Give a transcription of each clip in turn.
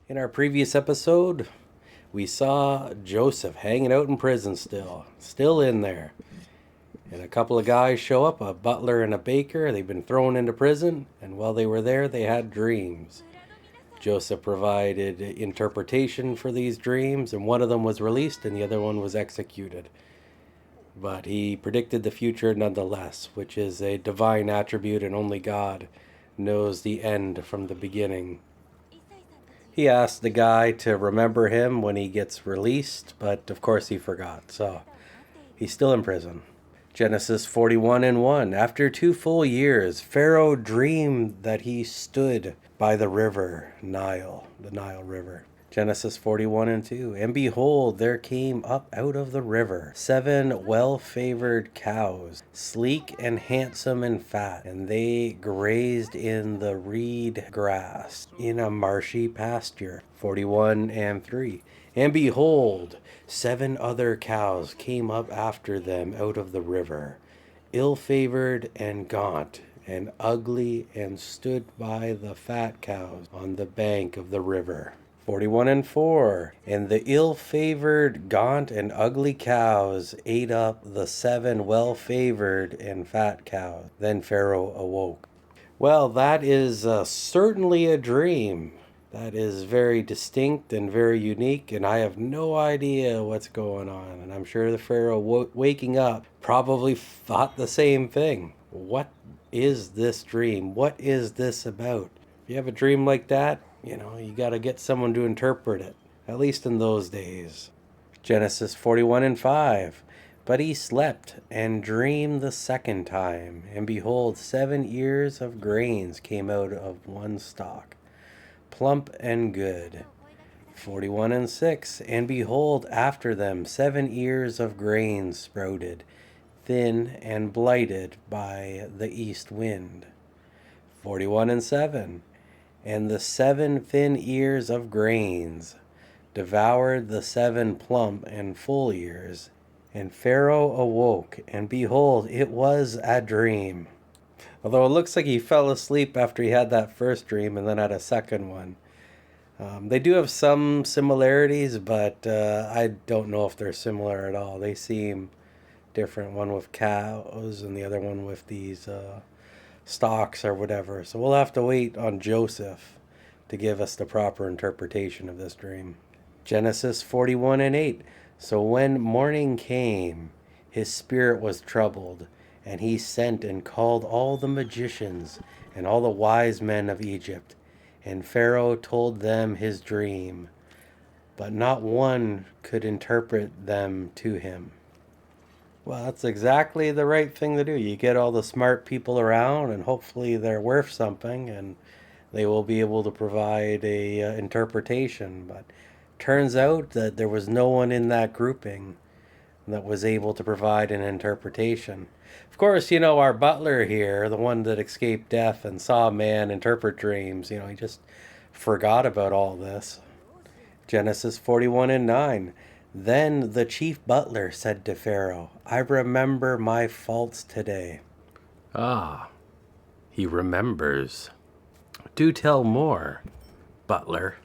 In our previous episode, we saw Joseph hanging out in prison still in there. And a couple of guys show up, a butler and a baker. They've been thrown into prison, and while they were there, they had dreams. Joseph provided interpretation for these dreams, and one of them was released and the other one was executed. But he predicted the future nonetheless, which is a divine attribute, and only God knows the end from the beginning. He asked the guy to remember him when he gets released, but of course he forgot, so he's still in prison. Genesis 41 and 1. After 2 full years, Pharaoh dreamed that he stood by the river Nile, the Nile River. Genesis 41 and 2. And behold, there came up out of the river 7 well-favored cows, sleek and handsome and fat, and they grazed in the reed grass in a marshy pasture. 41 and 3. And behold, 7 other cows came up after them out of the river, ill-favored and gaunt and ugly, and stood by the fat cows on the bank of the river. 41 and 4. And the ill-favored, gaunt, and ugly cows ate up the 7 well-favored and fat cows. Then Pharaoh awoke. Well, that is certainly a dream. That is very distinct and very unique, and I have no idea what's going on. And I'm sure the Pharaoh waking up probably thought the same thing. What is this dream? What is this about? If you have a dream like that, you got to get someone to interpret it, at least in those days. Genesis 41 and 5. But he slept and dreamed the second time, and behold, 7 ears of grains came out of one stalk, plump and good. 41 and 6. And behold, after them 7 ears of grain sprouted, thin and blighted by the east wind. 41 and 7. And the 7 thin ears of grains devoured the 7 plump and full ears. And Pharaoh awoke, and behold, it was a dream. Although it looks like he fell asleep after he had that first dream and then had a second one. They do have some similarities, but I don't know if they're similar at all. They seem different, one with cows and the other one with these stocks or whatever. So we'll have to wait on Joseph to give us the proper interpretation of this dream. Genesis 41 and 8. So when morning came, his spirit was troubled, and he sent and called all the magicians and all the wise men of Egypt. And Pharaoh told them his dream, but not one could interpret them to him. Well, that's exactly the right thing to do. You get all the smart people around, and hopefully they're worth something, and they will be able to provide a interpretation. But turns out that there was no one in that grouping that was able to provide an interpretation. Of course, our butler here, the one that escaped death and saw a man interpret dreams, he just forgot about all this. Genesis 41 and 9. Then the chief butler said to Pharaoh, I remember my faults today. Ah, he remembers. Do tell more, butler.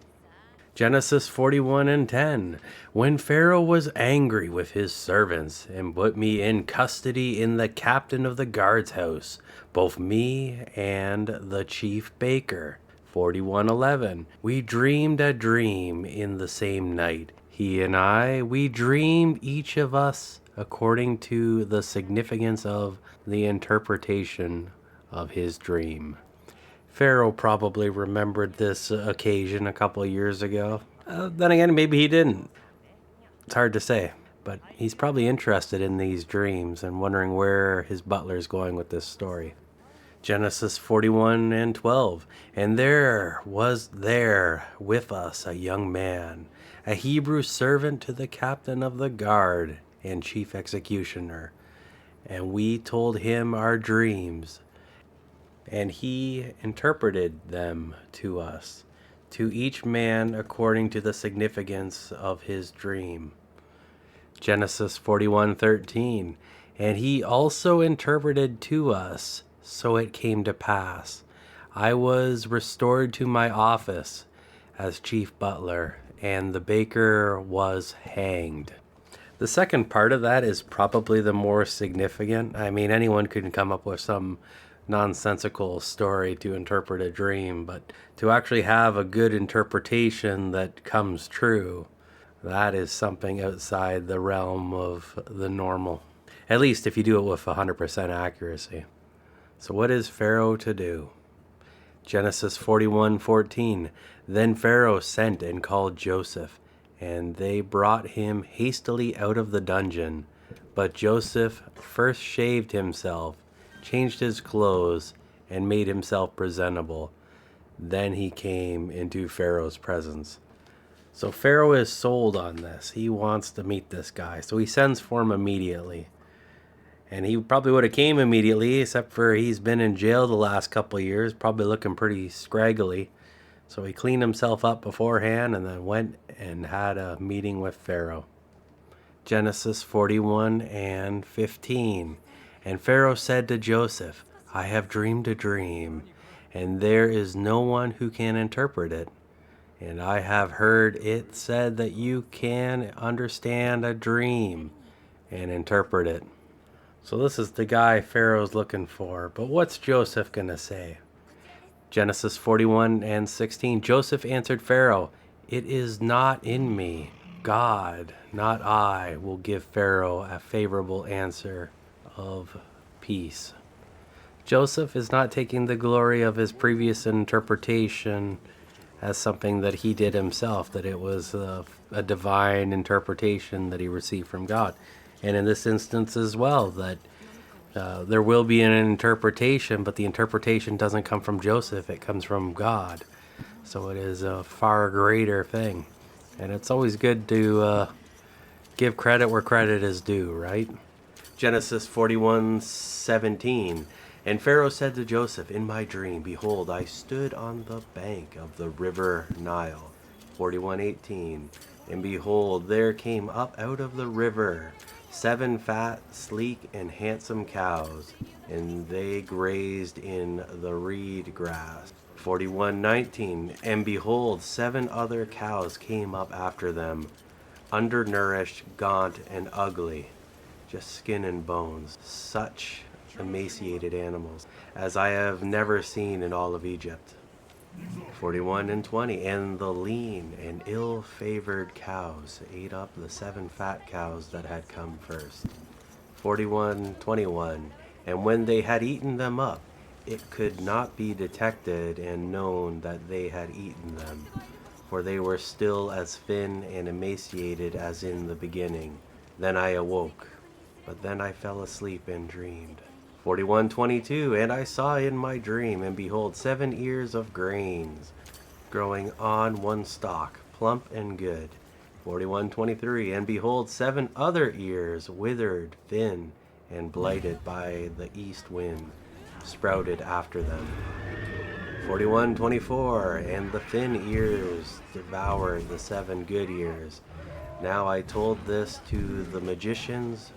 Genesis 41 and 10. When Pharaoh was angry with his servants and put me in custody in the captain of the guard's house, both me and the chief baker. 41:11. We dreamed a dream in the same night. He and I, we dreamed each of us according to the significance of the interpretation of his dream. Pharaoh probably remembered this occasion a couple of years ago. Then again, maybe he didn't. It's hard to say. But he's probably interested in these dreams and wondering where his butler's going with this story. Genesis 41 and 12. And there was there with us a young man, a Hebrew servant to the captain of the guard and chief executioner. And we told him our dreams, and he interpreted them to us, to each man according to the significance of his dream. Genesis 41:13. And he also interpreted to us, so it came to pass. I was restored to my office as chief butler, and the baker was hanged. The second part of that is probably the more significant. I mean, anyone could come up with some nonsensical story to interpret a dream, but to actually have a good interpretation that comes true, that is something outside the realm of the normal. At least if you do it with 100% accuracy. So what is Pharaoh to do? Genesis 41:14. Then Pharaoh sent and called Joseph, and they brought him hastily out of the dungeon. But Joseph first shaved himself, changed his clothes, and made himself presentable. Then he came into Pharaoh's presence. So Pharaoh is sold on this. He wants to meet this guy. So he sends for him immediately. And he probably would have came immediately, except for he's been in jail the last couple of years, probably looking pretty scraggly. So he cleaned himself up beforehand and then went and had a meeting with Pharaoh. Genesis 41:15. And Pharaoh said to Joseph, I have dreamed a dream, and there is no one who can interpret it. And I have heard it said that you can understand a dream and interpret it. So this is the guy Pharaoh's looking for. But what's Joseph going to say? Genesis 41:16. Joseph answered Pharaoh, it is not in me. God, not I, will give Pharaoh a favorable answer of peace. Joseph is not taking the glory of his previous interpretation as something that he did himself, that it was a divine interpretation that he received from God. And in this instance as well, that there will be an interpretation, but the interpretation doesn't come from Joseph, it comes from God. So it is a far greater thing. And it's always good to give credit where credit is due, right? Genesis 41:17. And Pharaoh said to Joseph, in my dream, behold, I stood on the bank of the river Nile. 41:18. And behold, there came up out of the river 7 fat, sleek, and handsome cows, and they grazed in the reed grass. 41:19. And behold, 7 other cows came up after them, undernourished, gaunt, and ugly, just skin and bones, such emaciated animals as I have never seen in all of Egypt. 41:20. And the lean and ill-favored cows ate up the 7 fat cows that had come first. 41:21. And when they had eaten them up, it could not be detected and known that they had eaten them, for they were still as thin and emaciated as in the beginning. Then I awoke, but then I fell asleep and dreamed. 41:22. And I saw in my dream, and behold, 7 ears of grains growing on one stalk, plump and good. 41:23. And behold, 7 other ears, withered, thin, and blighted by the east wind, sprouted after them. 41:24. And the thin ears devoured the 7 good ears. Now I told this to the magicians,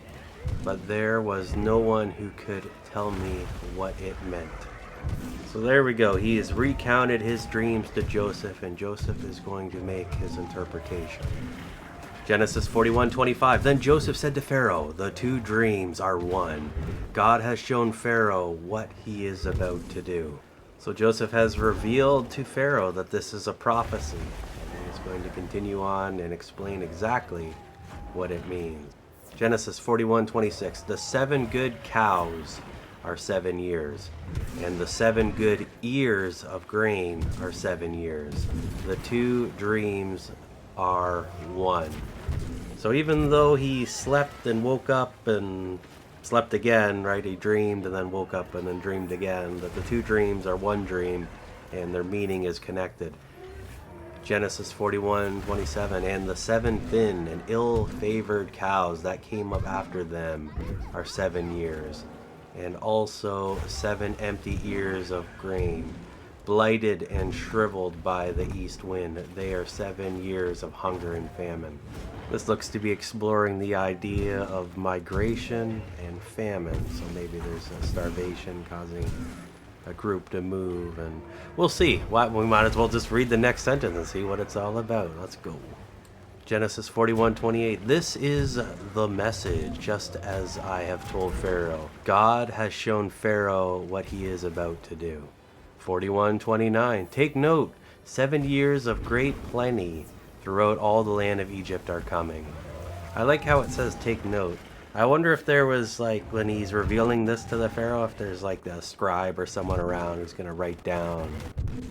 but there was no one who could tell me what it meant. So there we go. He has recounted his dreams to Joseph, and Joseph is going to make his interpretation. Genesis 41:25. Then Joseph said to Pharaoh, the 2 dreams are one. God has shown Pharaoh what he is about to do. So Joseph has revealed to Pharaoh that this is a prophecy, and he's going to continue on and explain exactly what it means. Genesis 41:26. The 7 good cows are 7 years, and the 7 good ears of grain are 7 years. The 2 dreams are one. So even though he slept and woke up and slept again, right? He dreamed and then woke up and then dreamed again. That the 2 dreams are one dream, and their meaning is connected. Genesis 41:27. And the 7 thin and ill-favored cows that came up after them are 7 years, and also 7 empty ears of grain, blighted and shriveled by the east wind. They are 7 years of hunger and famine. This looks to be exploring the idea of migration and famine. So maybe there's a starvation causing a group to move, and we'll see. We might as well just read the next sentence and see what it's all about. Let's go. Genesis 41:28. This is the message, just as I have told Pharaoh. God has shown Pharaoh what he is about to do. 41:29. Take note, 7 years of great plenty throughout all the land of Egypt are coming. I like how it says take note. I wonder if there was, like, when he's revealing this to the Pharaoh, if there's like a scribe or someone around who's going to write down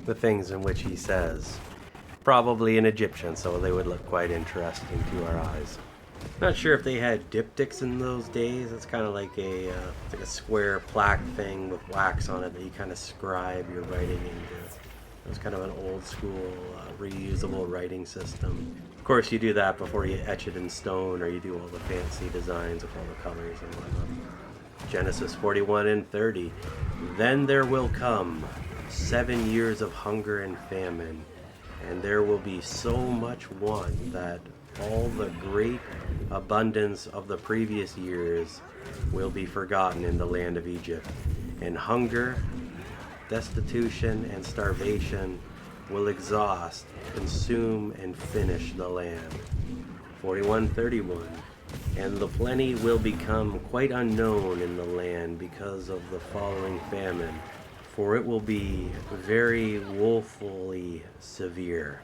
the things in which he says. Probably an Egyptian, so they would look quite interesting to our eyes. Not sure if they had diptychs in those days. It's kind of like it's like a square plaque thing with wax on it that you kind of scribe your writing into. It was kind of an old school reusable writing system. Of course, you do that before you etch it in stone, or you do all the fancy designs with all the colors and whatnot. Genesis 41:30. Then there will come 7 years of hunger and famine, and there will be so much want that all the great abundance of the previous years will be forgotten in the land of Egypt. And hunger, destitution, and starvation will exhaust, consume, and finish the land. 41:31. And the plenty will become quite unknown in the land because of the following famine, for it will be very woefully severe.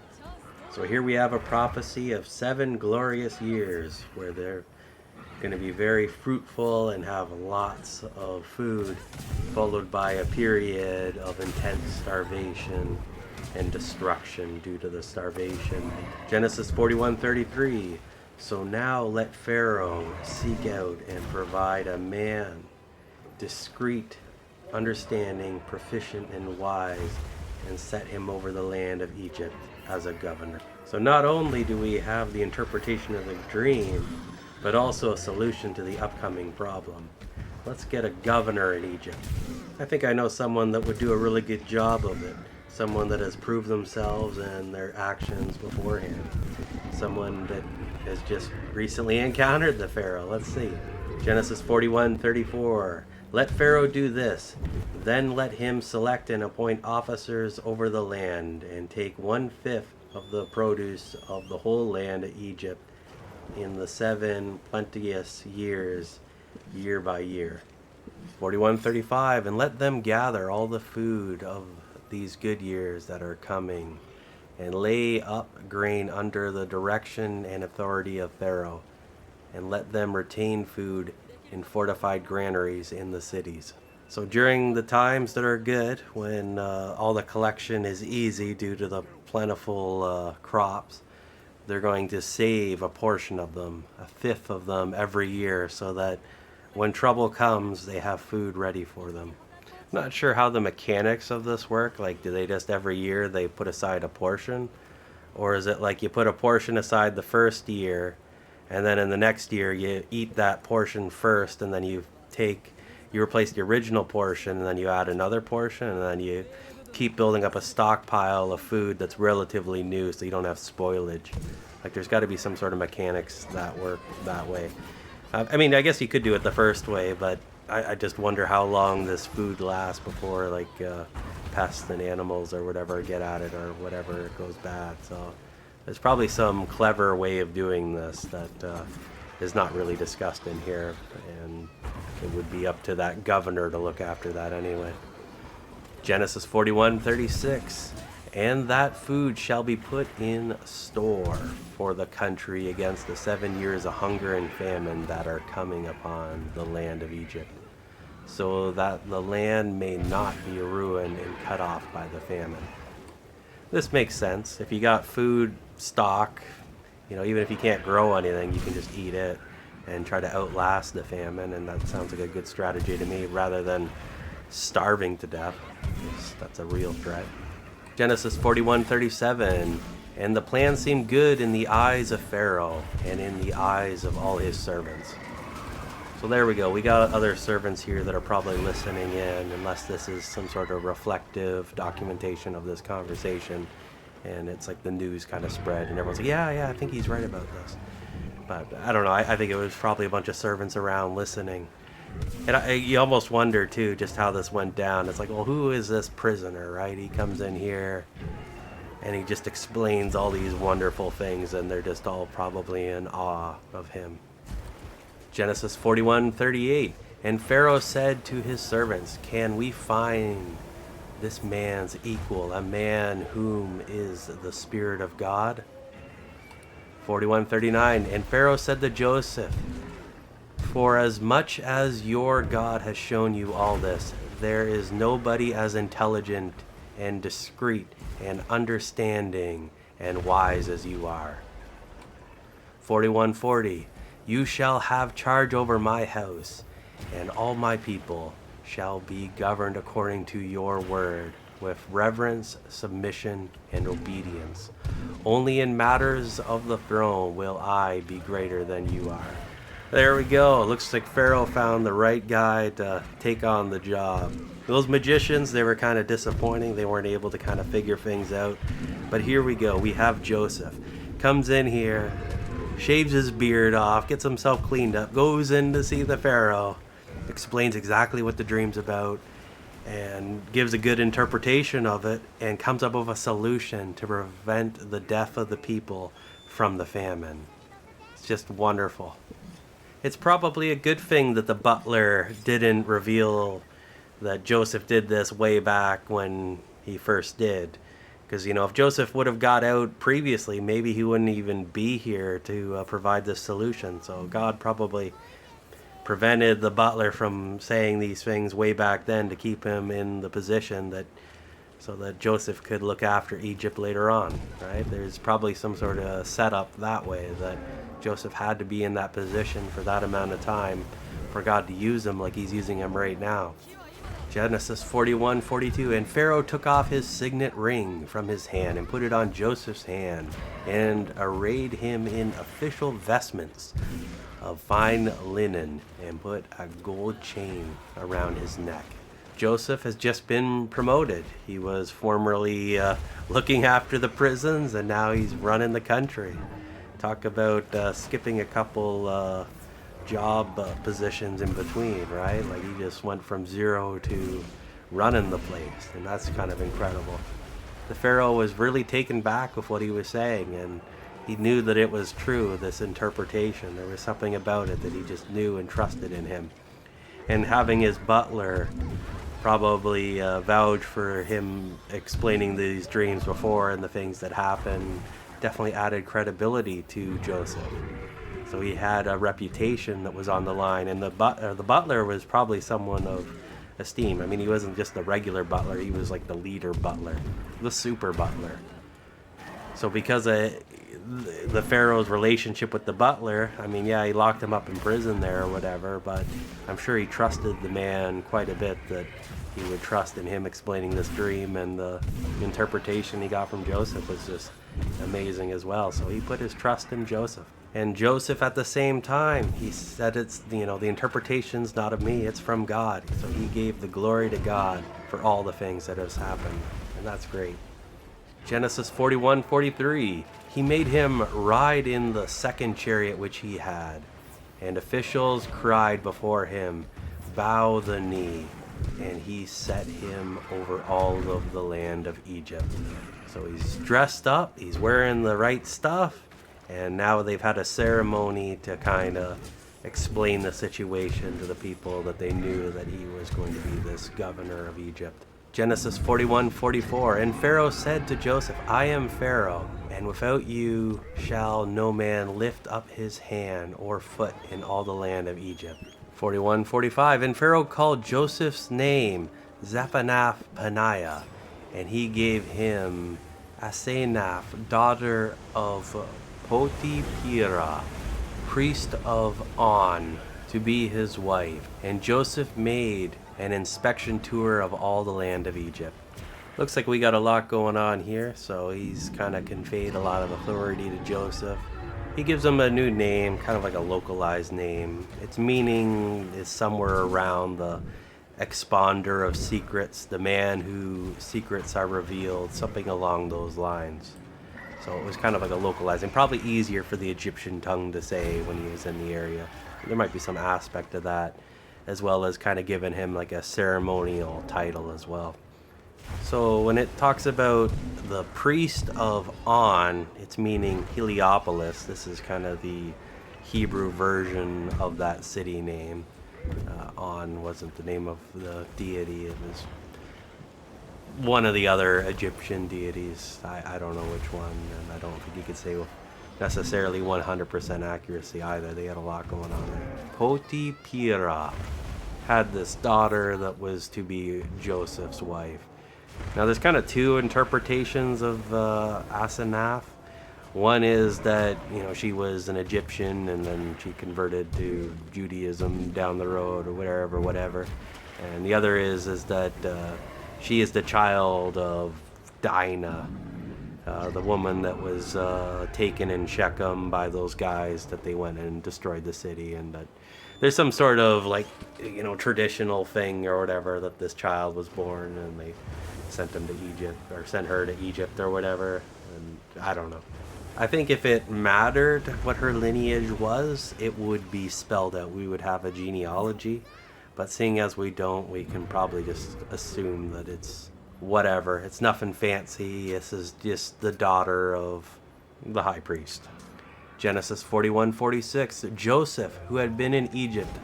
So here we have a prophecy of 7 glorious years where they're going to be very fruitful and have lots of food, followed by a period of intense starvation and destruction due to the starvation. Genesis 41:33. So now let Pharaoh seek out and provide a man, discreet, understanding, proficient, and wise, and set him over the land of Egypt as a governor. So not only do we have the interpretation of the dream, but also a solution to the upcoming problem. Let's get a governor in Egypt. I think I know someone that would do a really good job of it. Someone that has proved themselves and their actions beforehand. Someone that has just recently encountered the Pharaoh. Let's see. Genesis 41:34. Let Pharaoh do this, then let him select and appoint officers over the land, and take 1/5 of the produce of the whole land of Egypt in the 7 plenteous years, year by year. 41:35. And let them gather all the food of these good years that are coming, and lay up grain under the direction and authority of Pharaoh, and let them retain food in fortified granaries in the cities. So during the times that are good, when all the collection is easy due to the plentiful crops, they're going to save a portion of them, 1/5 of them every year, so that when trouble comes, they have food ready for them. I'm not sure how the mechanics of this work. Like, do they just every year they put aside a portion? Or is it like you put a portion aside the first year, and then in the next year you eat that portion first, and then you replace the original portion, and then you add another portion, and then you keep building up a stockpile of food that's relatively new so you don't have spoilage? Like, there's got to be some sort of mechanics that work that way. I mean, I guess you could do it the first way, but I just wonder how long this food lasts before, like, pests and animals or whatever get at it, or whatever goes bad. So there's probably some clever way of doing this that is not really discussed in here, and it would be up to that governor to look after that anyway. Genesis 41:36. And that food shall be put in store for the country against the 7 years of hunger and famine that are coming upon the land of Egypt, so that the land may not be ruined and cut off by the famine. This makes sense. If you got food stock, even if you can't grow anything, you can just eat it and try to outlast the famine, and that sounds like a good strategy to me, rather than starving to death. That's a real threat. Genesis 41:37. And the plan seemed good in the eyes of Pharaoh and in the eyes of all his servants. So there we go. We got other servants here that are probably listening in, unless this is some sort of reflective documentation of this conversation, and it's like the news kind of spread and everyone's like, yeah, I think he's right about this. But I don't know. I think it was probably a bunch of servants around listening. And you almost wonder, too, just how this went down. It's like, well, who is this prisoner, right? He comes in here, and he just explains all these wonderful things, and they're just all probably in awe of him. Genesis 41:38. And Pharaoh said to his servants, can we find this man's equal, a man whom is the Spirit of God? 41:39. And Pharaoh said to Joseph, for as much as your God has shown you all this, there is nobody as intelligent and discreet and understanding and wise as you are. 41:40. You shall have charge over my house, and all my people shall be governed according to your word, with reverence, submission, and obedience. Only in matters of the throne will I be greater than you are. There we go. Looks like Pharaoh found the right guy to take on the job. Those magicians, they were kind of disappointing. They weren't able to kind of figure things out. But here we go. We have Joseph. Comes in here, shaves his beard off, gets himself cleaned up, goes in to see the Pharaoh, explains exactly what the dream's about, and gives a good interpretation of it, and comes up with a solution to prevent the death of the people from the famine. It's just wonderful. It's probably a good thing that the butler didn't reveal that Joseph did this way back when he first did. Because, you know, if Joseph would have got out previously, maybe he wouldn't even be here to provide this solution. So God probably prevented the butler from saying these things way back then to keep him in the position that so that Joseph could look after Egypt later on, right? There's probably some sort of setup that way that Joseph had to be in that position for that amount of time for God to use him like he's using him right now. Genesis 41:42. And Pharaoh took off his signet ring from his hand and put it on Joseph's hand and arrayed him in official vestments of fine linen and put a gold chain around his neck. Joseph has just been promoted. He was formerly looking after the prisons, and now he's running the country. Talk about skipping a couple job positions in between, right? Like he just went from zero to running the place, and that's kind of incredible. The Pharaoh was really taken back with what he was saying, and he knew that it was true, this interpretation. There was something about it that he just knew and trusted in him. And having his butler probably vouch for him explaining these dreams before and the things that happened definitely added credibility to Joseph. So he had a reputation that was on the line, and the butler was probably someone of esteem. I mean, he wasn't just the regular butler, he was like the leader butler, the super butler. So because of the Pharaoh's relationship with the butler, I mean, yeah, he locked him up in prison there or whatever, but I'm sure he trusted the man quite a bit, that he would trust in him explaining this dream, and the interpretation he got from Joseph was just amazing as well. So he put his trust in Joseph. And Joseph at the same time, he said, it's, you know, the interpretation's not of me, it's from God. So he gave the glory to God for all the things that has happened, and that's great. Genesis 41:43. He made him ride in the second chariot which he had, and officials cried before him, bow the knee, and he set him over all of the land of Egypt. So he's dressed up, he's wearing the right stuff, and now they've had a ceremony to kind of explain the situation to the people, that they knew that he was going to be this governor of Egypt. Genesis 41:44. And Pharaoh said to Joseph, I am Pharaoh, and without you shall no man lift up his hand or foot in all the land of Egypt. 41:45. And Pharaoh called Joseph's name Zaphenath-Paneah, and he gave him Asenath, daughter of Potipherah, priest of On, to be his wife. And Joseph made an inspection tour of all the land of Egypt. Looks like we got a lot going on here, so he's kind of conveyed a lot of authority to Joseph. He gives him a new name, kind of like a localized name. Its meaning is somewhere around the expounder of secrets, the man who secrets are revealed, something along those lines. So it was kind of like a localized, and probably easier for the Egyptian tongue to say when he was in the area. There might be some aspect of that as well as kind of giving him like a ceremonial title as well. So when it talks about the priest of On, it's meaning Heliopolis. This is kind of the Hebrew version of that city name. On wasn't the name of the deity, it was one of the other Egyptian deities. I don't know which one, and I don't think you could say with necessarily 100% accuracy either. They had a lot going on there. Potipherah had this daughter that was to be Joseph's wife. Now there's kind of two interpretations of Asenath. One is that, you know, she was an Egyptian and then she converted to Judaism down the road or whatever. And the other is that she is the child of Dinah, the woman that was taken in Shechem by those guys that they went and destroyed the city, and that there's some sort of like, you know, traditional thing or whatever that this child was born and they sent him to Egypt or sent her to Egypt or whatever. And I don't know. I think if it mattered what her lineage was, it would be spelled out. We would have a genealogy. But seeing as we don't, we can probably just assume that it's whatever. It's nothing fancy. This is just the daughter of the high priest. Genesis 41:46. Joseph, who had been in Egypt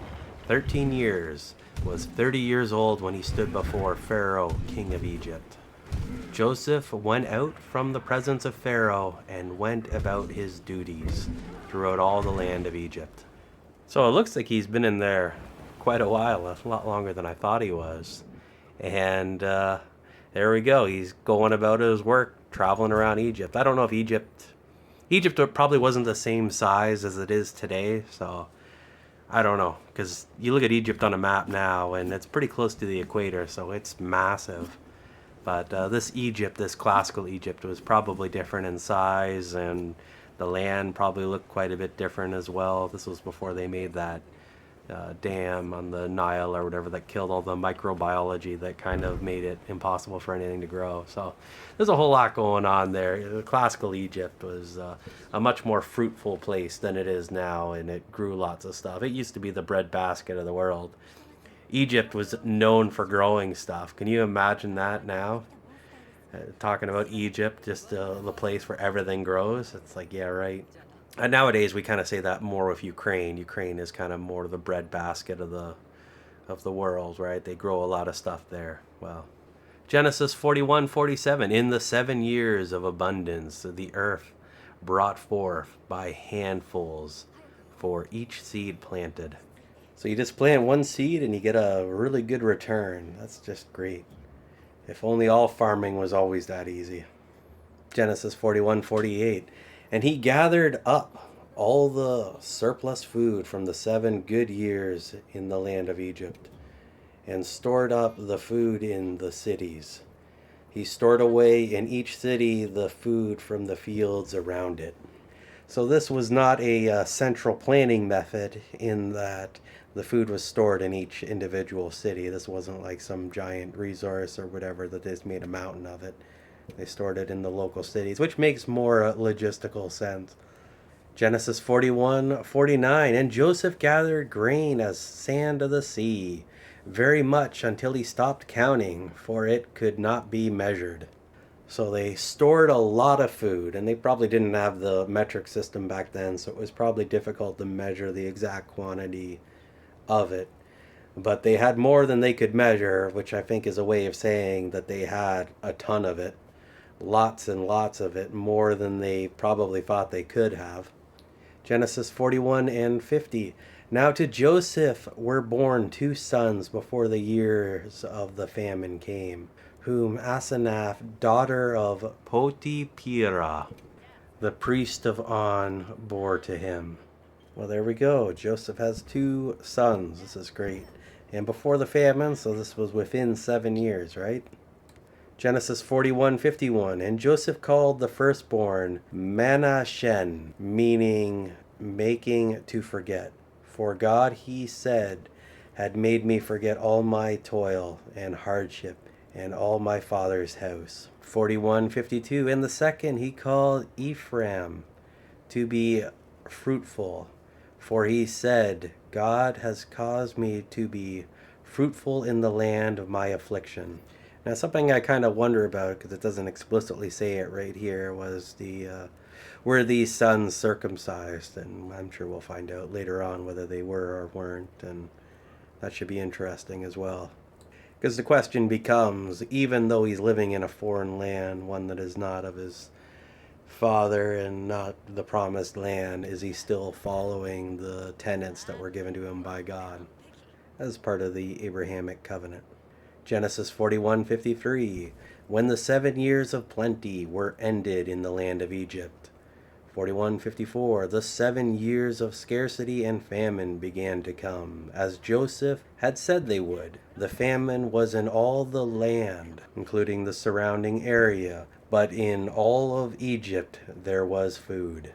13 years, was 30 years old when he stood before Pharaoh, king of Egypt. Joseph went out from the presence of Pharaoh and went about his duties throughout all the land of Egypt. So it looks like he's been in there quite a while, a lot longer than I thought he was. And there we go. He's going about his work, traveling around Egypt. I don't know if Egypt probably wasn't the same size as it is today, so I don't know. Because you look at Egypt on a map now, and it's pretty close to the equator, so it's massive. But this classical Egypt, was probably different in size, and the land probably looked quite a bit different as well. This was before they made that dam on the Nile or whatever that killed all the microbiology that kind of made it impossible for anything to grow. So there's a whole lot going on there. The classical Egypt was a much more fruitful place than it is now, and it grew lots of stuff. It used to be the breadbasket of the world. Egypt was known for growing stuff. Can you imagine that now? Talking about Egypt, just the place where everything grows. It's like, yeah, right. And nowadays we kind of say that more with Ukraine. Ukraine is kind of more the breadbasket of the world, right? They grow a lot of stuff there. Well, Genesis 41:47. In the 7 years of abundance, the earth brought forth by handfuls for each seed planted. So you just plant one seed and you get a really good return. That's just great. If only all farming was always that easy. Genesis 41:48. And he gathered up all the surplus food from the 7 good years in the land of Egypt, and stored up the food in the cities. He stored away in each city the food from the fields around it. So this was not a central planning method in that the food was stored in each individual city. This wasn't like some giant resource or whatever that they just made a mountain of it. They stored it in the local cities, which makes more logistical sense. Genesis 41:49. And Joseph gathered grain as sand of the sea, very much until he stopped counting, for it could not be measured. So they stored a lot of food, and they probably didn't have the metric system back then, so it was probably difficult to measure the exact quantity of it. But they had more than they could measure, which I think is a way of saying that they had a ton of it. Lots and lots of it, more than they probably thought they could have. Genesis 41:50. Now to Joseph were born 2 sons before the years of the famine came, whom Asenath, daughter of Potipherah, the priest of On, bore to him. Well, there we go. Joseph has 2 sons. This is great. And before the famine, so this was within 7 years, right? Genesis 41:51. And Joseph called the firstborn Manasseh, meaning making to forget. For God, he said, had made me forget all my toil and hardship and all my father's house. 41:52. And the second he called Ephraim, to be fruitful. For he said, God has caused me to be fruitful in the land of my affliction. Now, something I kind of wonder about, because it doesn't explicitly say it right here, was were these sons circumcised? And I'm sure we'll find out later on whether they were or weren't, and that should be interesting as well. Because the question becomes, even though he's living in a foreign land, one that is not of his father and not the promised land, is he still following the tenets that were given to him by God as part of the Abrahamic covenant? Genesis 41:53, when the 7 years of plenty were ended in the land of Egypt. 41:54, the 7 years of scarcity and famine began to come, as Joseph had said they would. The famine was in all the land, including the surrounding area, but in all of Egypt there was food.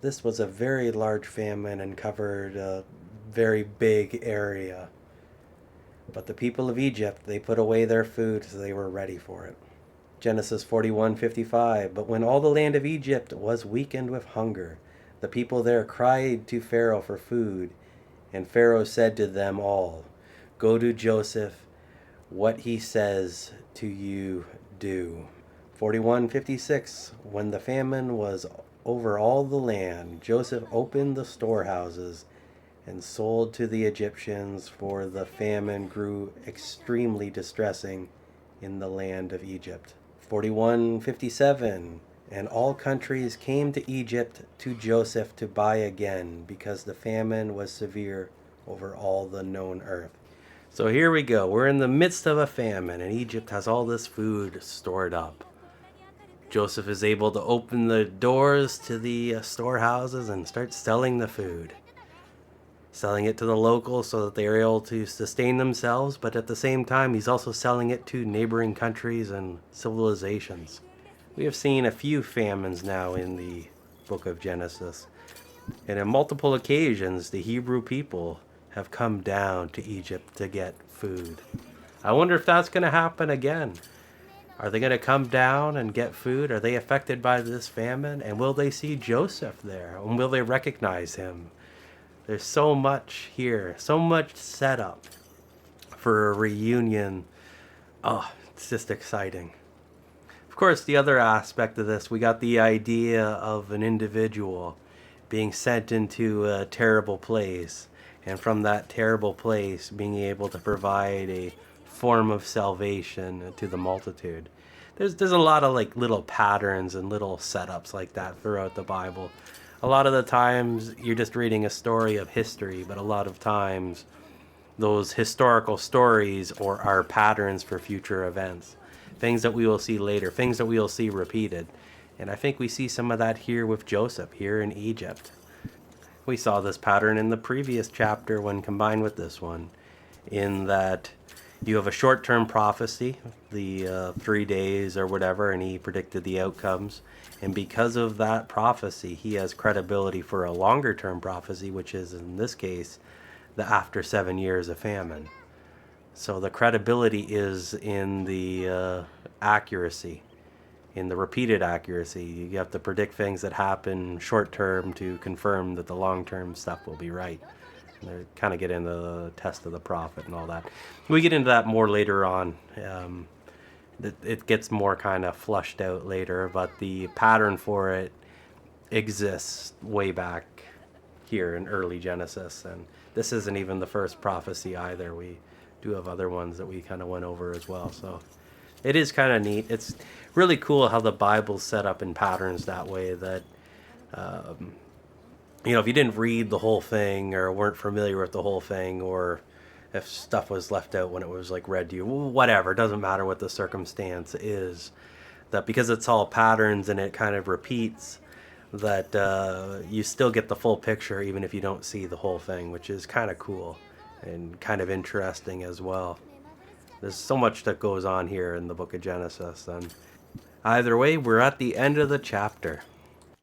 This was a very large famine and covered a very big area. But the people of Egypt, they put away their food, so they were ready for it. Genesis 41:55, but when all the land of Egypt was weakened with hunger, the people there cried to Pharaoh for food, and Pharaoh said to them all, go to Joseph, what he says to you do. 41:56, when the famine was over all the land, Joseph opened the storehouses and sold to the Egyptians, for the famine grew extremely distressing in the land of Egypt. 41:57, and all countries came to Egypt to Joseph to buy again, because the famine was severe over all the known earth. So here we go. We're in the midst of a famine, and Egypt has all this food stored up. Joseph is able to open the doors to the storehouses and start selling the food. Selling it to the locals so that they are able to sustain themselves, but at the same time, he's also selling it to neighboring countries and civilizations. We have seen a few famines now in the book of Genesis, and on multiple occasions, the Hebrew people have come down to Egypt to get food. I wonder if that's going to happen again. Are they going to come down and get food? Are they affected by this famine? And will they see Joseph there? And will they recognize him? There's so much here, so much setup for a reunion. Oh, it's just exciting. Of course, the other aspect of this, we got the idea of an individual being sent into a terrible place, and from that terrible place being able to provide a form of salvation to the multitude. There's a lot of like little patterns and little setups like that throughout the Bible. A lot of the times you're just reading a story of history, but a lot of times those historical stories are patterns for future events, things that we will see later, things that we will see repeated. And I think we see some of that here with Joseph, here in Egypt. We saw this pattern in the previous chapter when combined with this one, in that you have a short-term prophecy, the 3 days or whatever, and he predicted the outcomes. And because of that prophecy, he has credibility for a longer-term prophecy, which is, in this case, the after 7 years of famine. So the credibility is in the accuracy, in the repeated accuracy. You have to predict things that happen short-term to confirm that the long-term stuff will be right. And they kind of get into the test of the prophet and all that. We get into that more later on. It gets more kind of flushed out later, but the pattern for it exists way back here in early Genesis, and this isn't even the first prophecy either. We do have other ones that we kind of went over as well, so it is kind of neat. It's really cool how the Bible's set up in patterns that way, that if you didn't read the whole thing or weren't familiar with the whole thing, or if stuff was left out when it was like read to you, whatever, it doesn't matter what the circumstance is, that because it's all patterns and it kind of repeats, that you still get the full picture even if you don't see the whole thing, which is kind of cool and kind of interesting as well. There's so much that goes on here in the book of Genesis, and either way, we're at the end of the chapter.